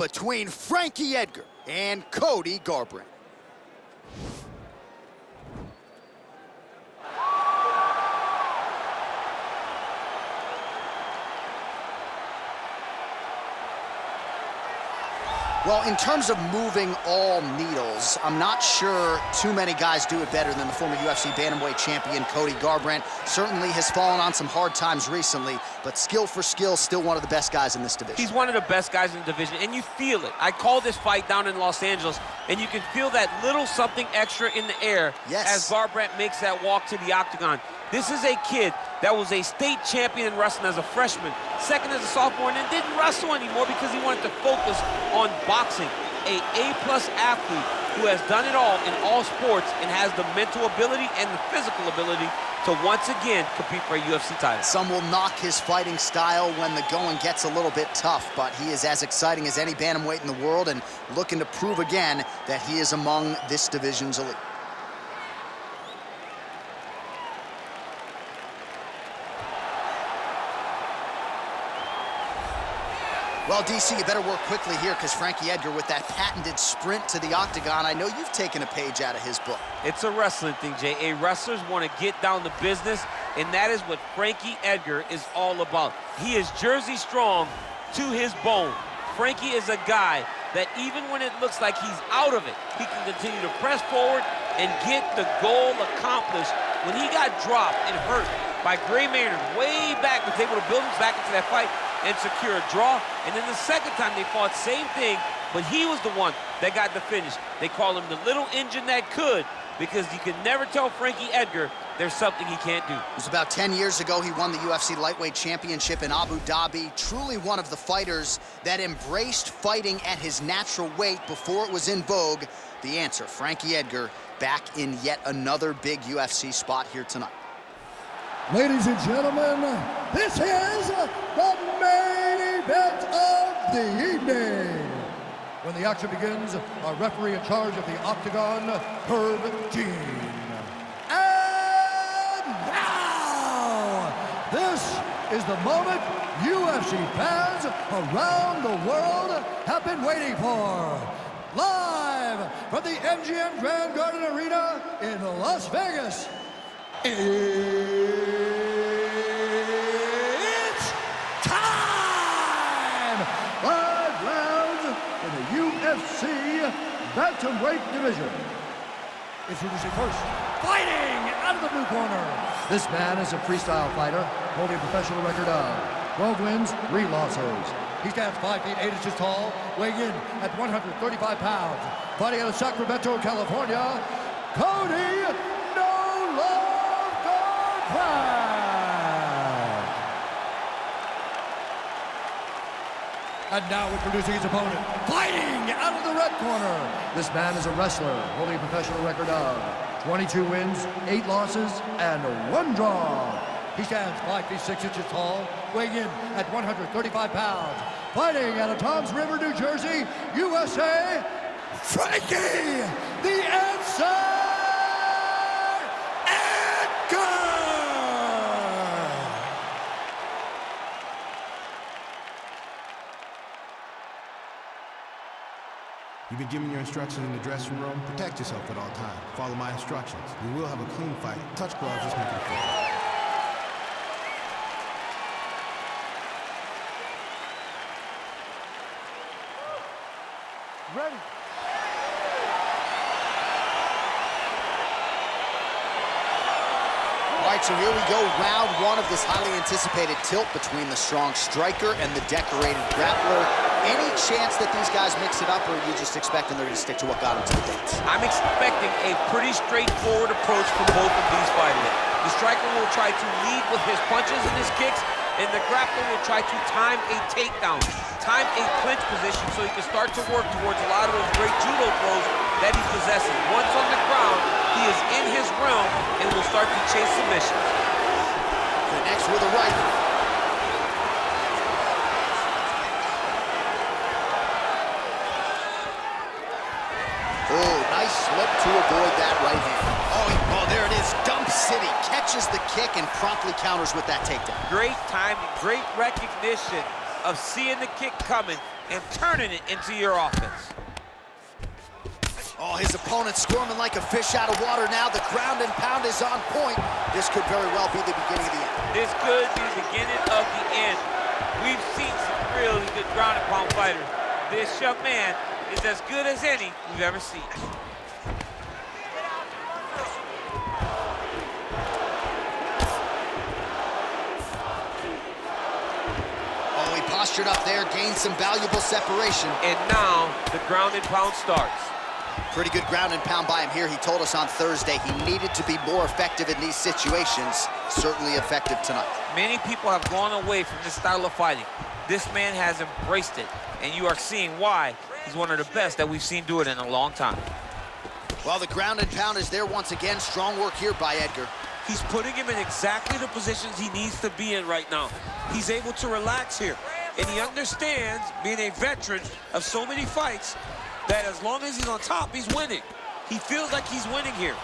between Frankie Edgar and Cody Garbrandt. Well, in terms of moving all needles, I'm not sure too many guys do it better than the former UFC bantamweight champion Cody Garbrandt. Certainly has fallen on some hard times recently, but skill for skill, still one of the best guys in this division. He's one of the best guys in the division, and you feel it. I called this fight down in Los Angeles, and you can feel that little something extra in the air as Garbrandt makes that walk to the octagon. This is a kid that was a state champion in wrestling as a freshman, second as a sophomore, and then didn't wrestle anymore because he wanted to focus on boxing. A A-plus athlete who has done it all in all sports and has the mental ability and the physical ability to once again compete for a UFC title. Some will knock his fighting style when the going gets a little bit tough, but he is as exciting as any bantamweight in the world and looking to prove again that he is among this division's elite. Well, DC, you better work quickly here because Frankie Edgar with that patented sprint to the octagon, I know you've taken a page out of his book. It's a wrestling thing, Jay. Wrestlers want to get down to business, and that is what Frankie Edgar is all about. He is Jersey strong to his bone. Frankie is a guy that even when it looks like he's out of it, he can continue to press forward and get the goal accomplished. When he got dropped and hurt by Gray Maynard way back, was able to build him back into that fight and secure a draw. And then the second time they fought, same thing, but he was the one that got the finish. They call him the little engine that could, because you can never tell Frankie Edgar there's something he can't do. It was about 10 years ago he won the UFC lightweight championship in Abu Dhabi. Truly one of the fighters that embraced fighting at his natural weight before it was in vogue. The answer, Frankie Edgar, back in yet another big UFC spot here tonight. Ladies and gentlemen, this is the main event of the evening. When the action begins, our referee in charge of the octagon, Herb Dean. And now, this is the moment UFC fans around the world have been waiting for. Live from the MGM Grand Garden Arena in Las Vegas. It's time! 5 rounds in the UFC bantamweight division. Introducing first, fighting out of the blue corner. This man is a freestyle fighter, holding a professional record of 12 wins, 3 losses. He stands 5 feet 8 inches tall, weighing in at 135 pounds. Fighting out of Sacramento, California, Cody And now introducing his opponent, fighting out of the red corner. This man is a wrestler, holding a professional record of 22 wins, 8 losses, and 1 draw. He stands 5 feet 6 inches tall, weighing in at 135 pounds. Fighting out of Toms River, New Jersey, USA, Frankie, the answer! You've been given your instructions in the dressing room. Protect yourself at all times. Follow my instructions. We will have a clean fight. Touch gloves, just make it fair. Ready. All right, so here we go, round 1 of this highly anticipated tilt between the strong striker and the decorated grappler. Any chance that these guys mix it up, or are you just expecting they're going to stick to what got them to the dates? I'm expecting a pretty straightforward approach from both of these fighters. The striker will try to lead with his punches and his kicks, and the grappler will try to time a takedown, time a clinch position so he can start to work towards a lot of those great judo throws that he possesses. Once on the ground, he is in his realm and will start to chase submissions. Connects with a right. Oh, nice slip to avoid that right hand. Oh, there it is. Dump City catches the kick and promptly counters with that takedown. Great timing, great recognition of seeing the kick coming, and turning it into your offense. Oh, his opponent squirming like a fish out of water now. The ground and pound is on point. This could very well be the beginning of the end. This could be the beginning of the end. We've seen some really good ground and pound fighters. This young man is as good as any we've ever seen. Oh, he postured up there, gained some valuable separation. And now the ground and pound starts. Pretty good ground and pound by him here. He told us on Thursday he needed to be more effective in these situations. Certainly effective tonight. Many people have gone away from this style of fighting. This man has embraced it, and you are seeing why he's one of the best that we've seen do it in a long time. Well, the ground and pound is there once again. Strong work here by Edgar. He's putting him in exactly the positions he needs to be in right now. He's able to relax here, and he understands, being a veteran of so many fights, that as long as he's on top, he's winning. He feels like he's winning here.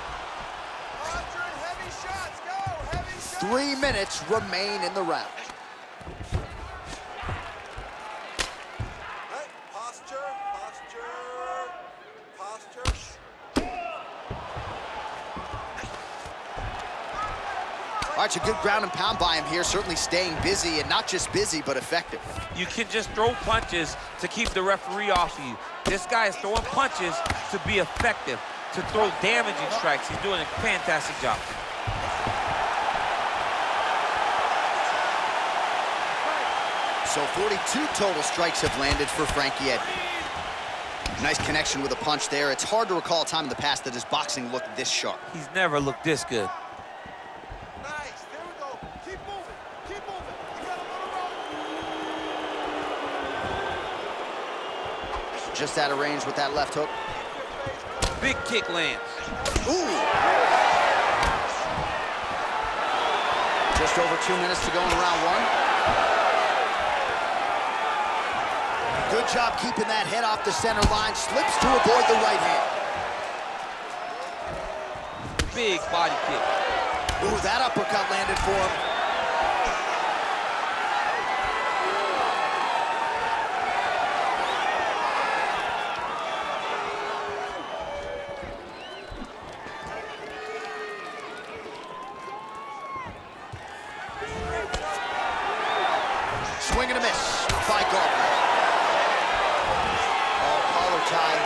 3 minutes remain in the round. All right, it's a good ground and pound by him here, certainly staying busy, and not just busy, but effective. You can just throw punches to keep the referee off of you. This guy is throwing punches to be effective, to throw damaging strikes. He's doing a fantastic job. So 42 total strikes have landed for Frankie Edgar. Nice connection with a punch there. It's hard to recall a time in the past that his boxing looked this sharp. He's never looked this good. Just out of range with that left hook. Big kick lands. Ooh! Just over 2 minutes to go in round one. Good job keeping that head off the center line. Slips to avoid the right hand. Big body kick. Ooh, that uppercut landed for him. Swing and a miss by Garbrandt. Oh, collar tie.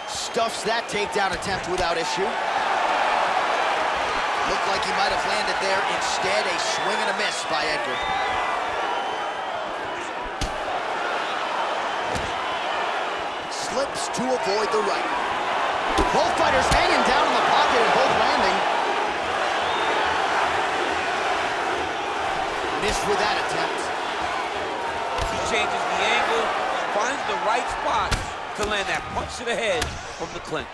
Stuffs that takedown attempt without issue. Looked like he might have landed there. Instead, a swing and a miss by Edgar. Slips to avoid the right. Both fighters hanging down in the pocket and both landing. Missed with that attempt. Changes the angle, finds the right spot to land that punch to the head from the clinch.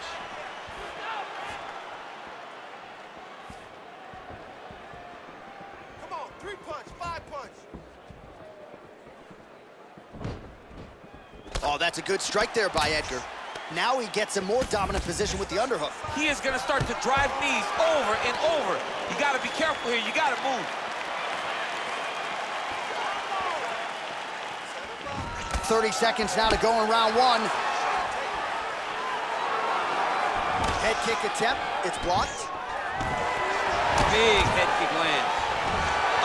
Come on, 3 punch, 5 punch. Oh, that's a good strike there by Edgar. Now he gets a more dominant position with the underhook. He is going to start to drive knees over and over. You got to be careful here. You got to move. 30 seconds now to go in round one. Head kick attempt, it's blocked. Big head kick lands.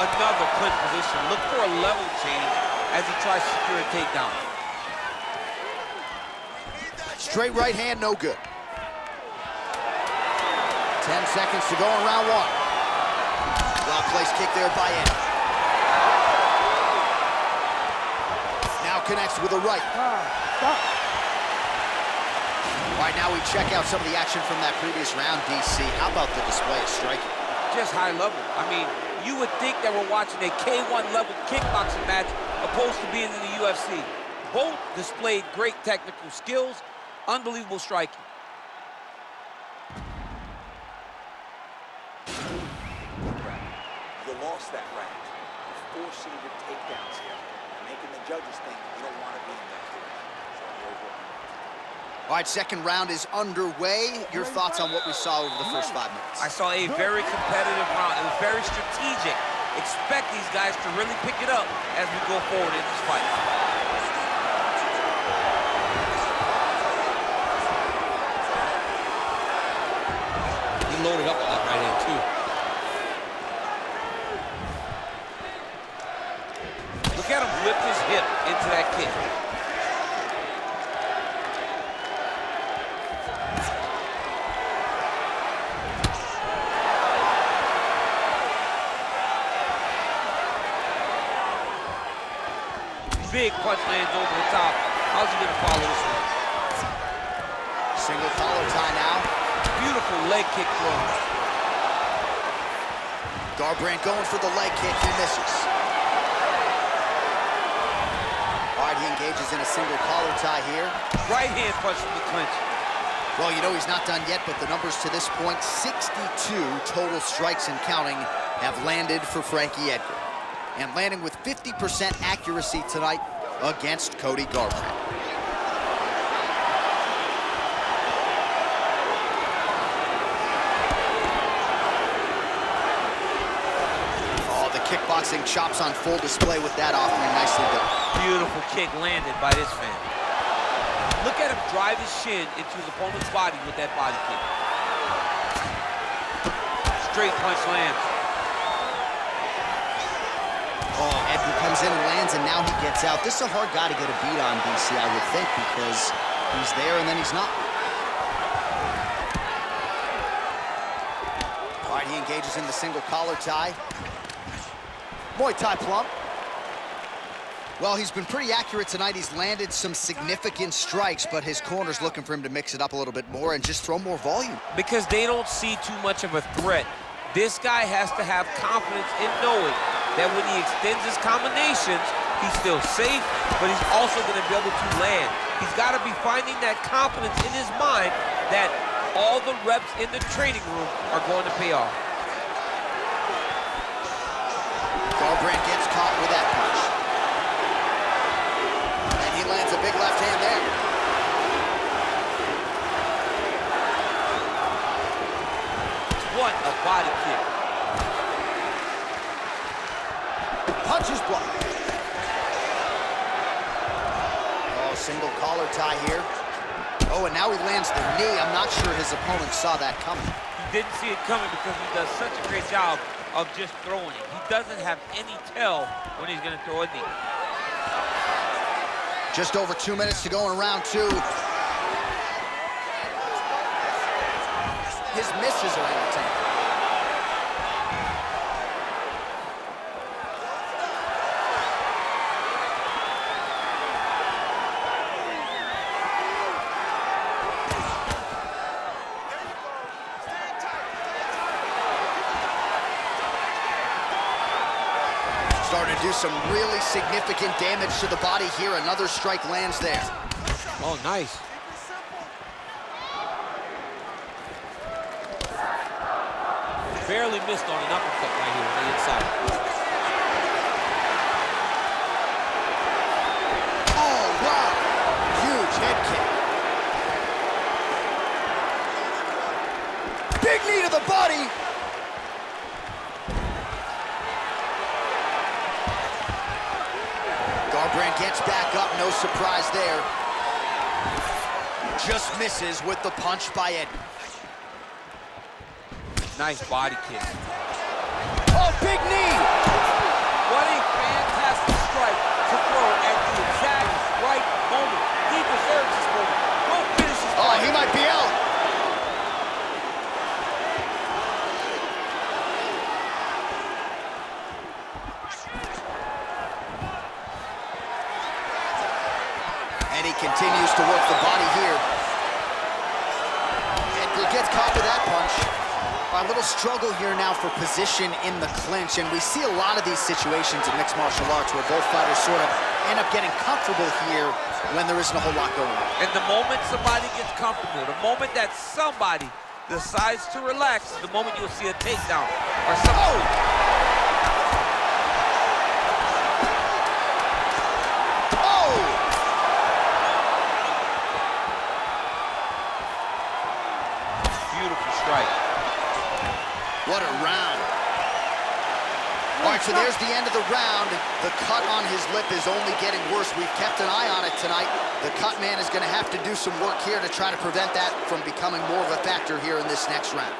Another clinch position. Look for a level change as he tries to secure a takedown. Straight right hand, no good. 10 seconds to go in round one. Well-placed kick there by Edgar. Now connects with a right. All right, now we check out some of the action from that previous round, DC. How about the display of striking? Just high level. I mean, you would think that we're watching a K1 level kickboxing match opposed to being in the UFC. Both displayed great technical skills, unbelievable striking. You lost that round. You're forcing your takedowns here. You're making the judges think you don't want to be in that cage. All right, second round is underway. Your thoughts on what we saw over the first 5 minutes? I saw a very competitive round. It was very strategic. Expect these guys to really pick it up as we go forward in this fight. big punch lands over the top. How's he gonna follow this one? Single collar tie now. Beautiful leg kick throw. Garbrandt going for the leg kick, he misses. All right, he engages in a single collar tie here. Right hand punch from the clinch. Well, you know he's not done yet, but the numbers to this point, 62 total strikes and counting, have landed for Frankie Edgar. And landing with 50% accuracy tonight against Cody Garbrandt. Oh, the kickboxing chops on full display with that offering. Nicely done. Beautiful kick landed by this man. Look at him drive his shin into his opponent's body with that body kick. Straight punch lands. Oh, Edgar comes in and lands, and now he gets out. This is a hard guy to get a beat on, DC, I would think, because he's there and then he's not. All right, he engages in the single collar tie. Muay Thai plump. Well, he's been pretty accurate tonight. He's landed some significant strikes, but his corner's looking for him to mix it up a little bit more and just throw more volume. Because they don't see too much of a threat. This guy has to have confidence in knowing that when he extends his combinations, he's still safe, but he's also going to be able to land. He's got to be finding that confidence in his mind that all the reps in the training room are going to pay off. Garbrandt gets caught with that punch. And he lands a big left hand there. What a body kick. Punches blocked. Oh, single collar tie here. Oh, and now he lands the knee. I'm not sure his opponent saw that coming. He didn't see it coming because he does such a great job of just throwing it. He doesn't have any tell when he's going to throw a knee. Just over 2 minutes to go in round two. His misses are entertaining. Starting to do some really significant damage to the body here. Another strike lands there. Oh, nice. Barely missed on an uppercut right here on the inside. Oh, wow. Huge head kick. Big knee to the body. Garbrandt gets back up, no surprise there. Just misses with the punch by Edgar. Nice body kick. Oh, big knee! What a fantastic strike to throw at the exact right moment. He deserves this moment. Go finish this fight. Oh, he might be out. And he continues to work the body here. Edgar gets caught with that punch. A little struggle here now for position in the clinch, and we see a lot of these situations in mixed martial arts where both fighters sort of end up getting comfortable here when there isn't a whole lot going on. And the moment somebody gets comfortable, the moment that somebody decides to relax, is the moment you'll see a takedown or something. Oh! Beautiful strike. What a round. All right, so there's the end of the round. The cut on his lip is only getting worse. We've kept an eye on it tonight. The cut man is going to have to do some work here to try to prevent that from becoming more of a factor here in this next round.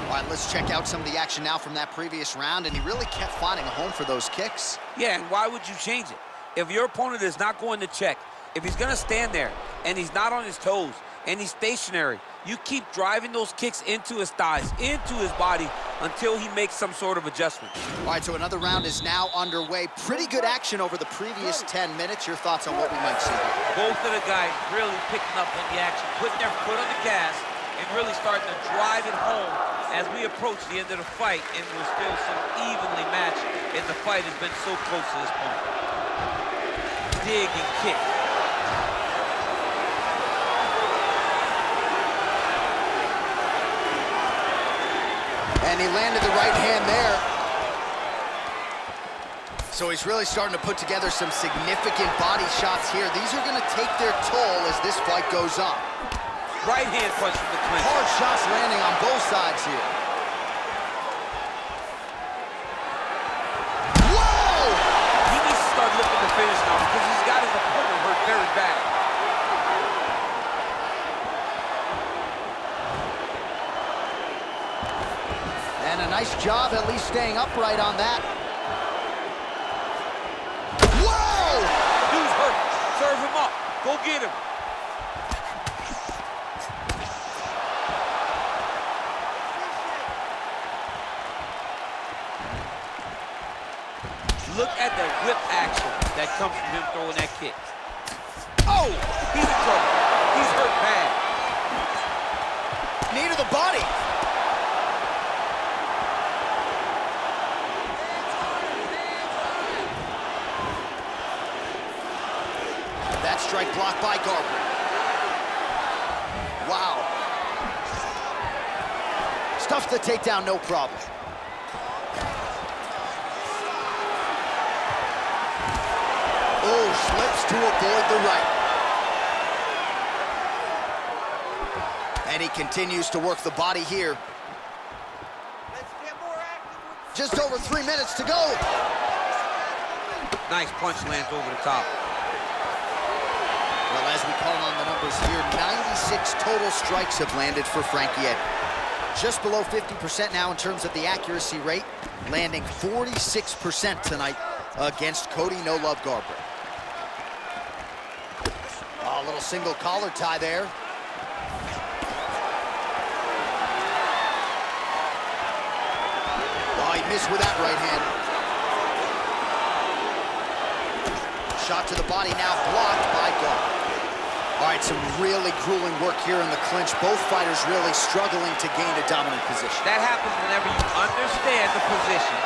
All right, let's check out some of the action now from that previous round, and he really kept finding a home for those kicks. Yeah, and why would you change it? If your opponent is not going to check, if he's going to stand there and he's not on his toes, and he's stationary. You keep driving those kicks into his thighs, into his body, until he makes some sort of adjustment. All right, so another round is now underway. Pretty good action over the previous 10 minutes. Your thoughts on what we might see here? Both of the guys really picking up on the action, putting their foot on the gas, and really starting to drive it home as we approach the end of the fight, and we're still so evenly matched, and the fight has been so close to this point. Dig and kick. And he landed the right hand there. So he's really starting to put together some significant body shots here. These are going to take their toll as this fight goes on. Right hand punch from the clinch. Hard shots landing on both sides here. Whoa! He needs to start looking to finish now because he's got his opponent hurt very bad. And a nice job at least staying upright on that. Whoa! Dude's hurt. Serve him up. Go get him. Look at the whip action that comes from him throwing that kick. Oh! He's in trouble. He's hurt bad. Knee to the body. That strike blocked by Garbrandt. Wow. Stuffed the takedown, no problem. Oh, slips to avoid the right. And he continues to work the body here. Let's get more active with Just over 3 minutes to go. Nice punch lands over the top. Well, as we call on the numbers here, 96 total strikes have landed for Frankie Edgar. Just below 50% now in terms of the accuracy rate, landing 46% tonight against Cody "No Love" Garbrandt. Oh, a little single collar tie there. Oh, he missed with that right hand. Shot to the body now blocked by Garbrandt. All right, some really grueling work here in the clinch. Both fighters really struggling to gain a dominant position. That happens whenever you understand the position.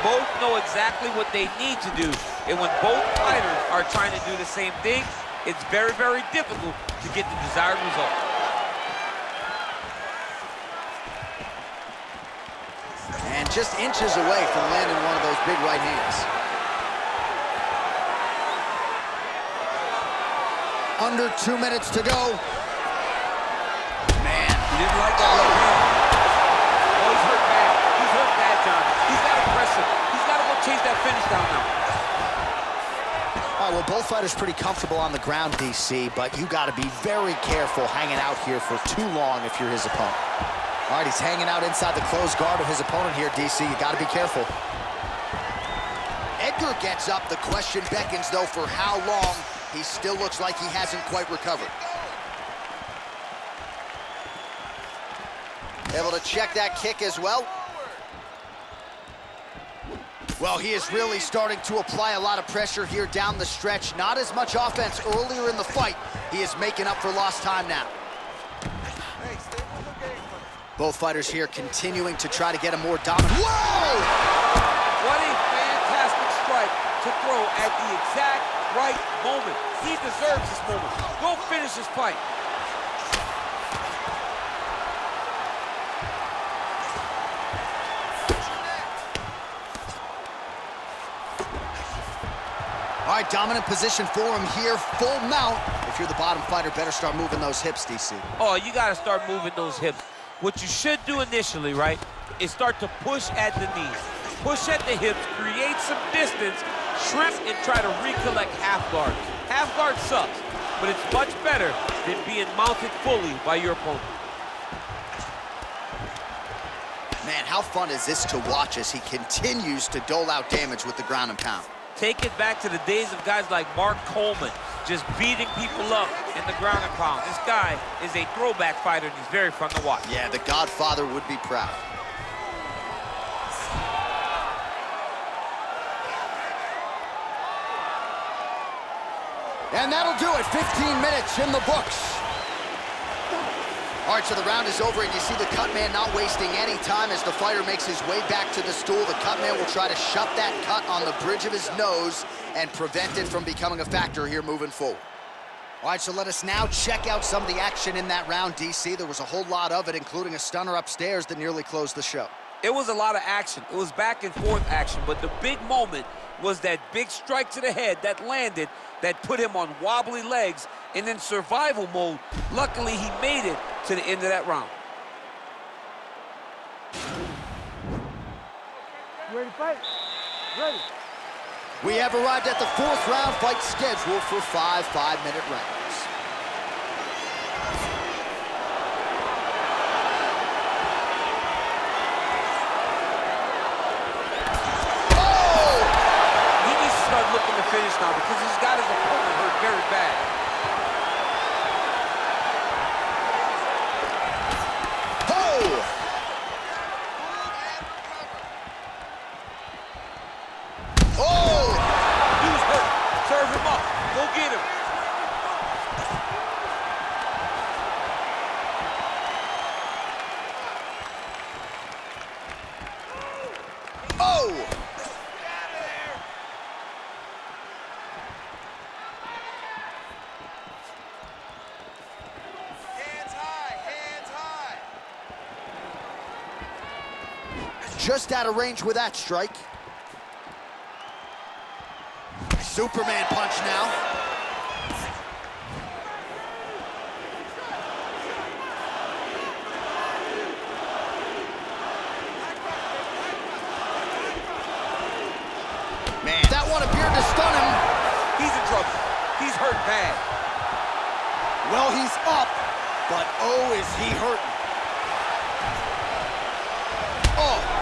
Both know exactly what they need to do. And when both fighters are trying to do the same thing, it's very, very difficult to get the desired result. And just inches away from landing one of those big right hands. Under 2 minutes to go. Man. He didn't like that right hand. Oh, he's hurt bad. He's hurt bad, John. He's got to press him. He's got to go chase that finish down now. All right, well, both fighters pretty comfortable on the ground, DC, but you got to be very careful hanging out here for too long if you're his opponent. All right, he's hanging out inside the closed guard of his opponent here, DC. You got to be careful. Edgar gets up. The question beckons, though, for how long? He still looks like he hasn't quite recovered. Able to check that kick as well. Well, he is really starting to apply a lot of pressure here down the stretch. Not as much offense earlier in the fight. He is making up for lost time now. Hey, stay with the game. Both fighters here continuing to try to get a more dominant. Whoa! What a fantastic strike to throw at the exact right moment. He deserves this moment. Go finish this fight. All right, dominant position for him here, full mount. If you're the bottom fighter, better start moving those hips, DC. Oh, you got to start moving those hips. What you should do initially, right, is start to push at the knees. Push at the hips, create some distance, shrimp, and try to recollect half guard. Half guard sucks, but it's much better than being mounted fully by your opponent. Man, how fun is this to watch as he continues to dole out damage with the ground and pound? Take it back to the days of guys like Mark Coleman, just beating people up in the ground and pound. This guy is a throwback fighter, and he's very fun to watch. Yeah, the Godfather would be proud. And that'll do it. 15 minutes in the books. All right, so the round is over, and you see the cut man not wasting any time as the fighter makes his way back to the stool. The cut man will try to shut that cut on the bridge of his nose and prevent it from becoming a factor here moving forward. All right, so let us now check out some of the action in that round, DC. There was a whole lot of it, including a stunner upstairs that nearly closed the show. It was a lot of action. It was back and forth action, but the big moment was that big strike to the head that landed, that put him on wobbly legs and in survival mode. Luckily, he made it to the end of that round. Ready to fight? Ready. We have arrived at the fourth round fight scheduled for 5 5-minute rounds. He needs to start looking to finish now because he's got his opponent hurt very bad. He's hurt. Serve him up. Go get him. Hands high, hands high. Just out of range with that strike. Superman punch now. Man, that one appeared to stun him. He's in trouble. He's hurt bad. Well, he's up, but oh, is he hurting. Oh.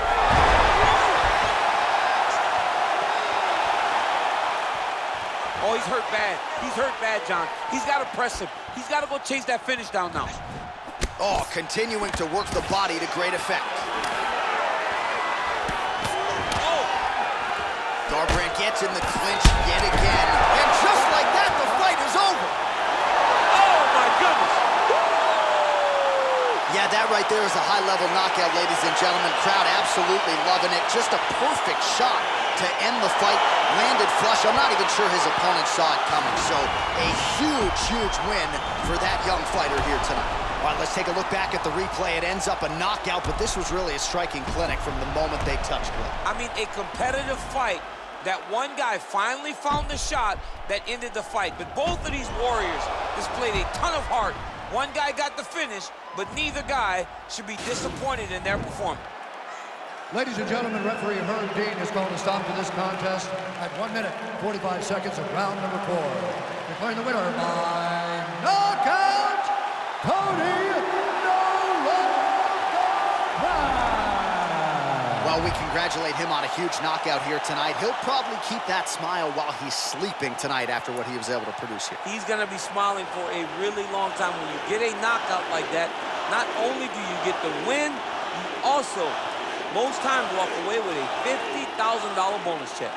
Oh, he's hurt bad. He's hurt bad, John. He's got to press him. He's got to go chase that finish down now. Oh, continuing to work the body to great effect. Oh! Garbrandt gets in the clinch yet again. And just like that, the fight is over. Oh, my goodness! Yeah, that right there is a high-level knockout, ladies and gentlemen. Crowd absolutely loving it. Just a perfect shot to end the fight. Landed flush. I'm not even sure his opponent saw it coming. So a huge, huge win for that young fighter here tonight. All right, let's take a look back at the replay. It ends up a knockout, but this was really a striking clinic from the moment they touched it. I mean, a competitive fight. That one guy finally found the shot that ended the fight. But both of these warriors displayed a ton of heart. One guy got the finish, but neither guy should be disappointed in their performance. Ladies and gentlemen, referee Herb Dean has called a stop to this contest at 1 minute, 45 seconds of round number 4. Declaring the winner by knockout, Cody Garbrandt. Well, we congratulate him on a huge knockout here tonight. He'll probably keep that smile while he's sleeping tonight after what he was able to produce here. He's going to be smiling for a really long time. When you get a knockout like that, not only do you get the win, you also, most times, walk away with a $50,000 bonus check.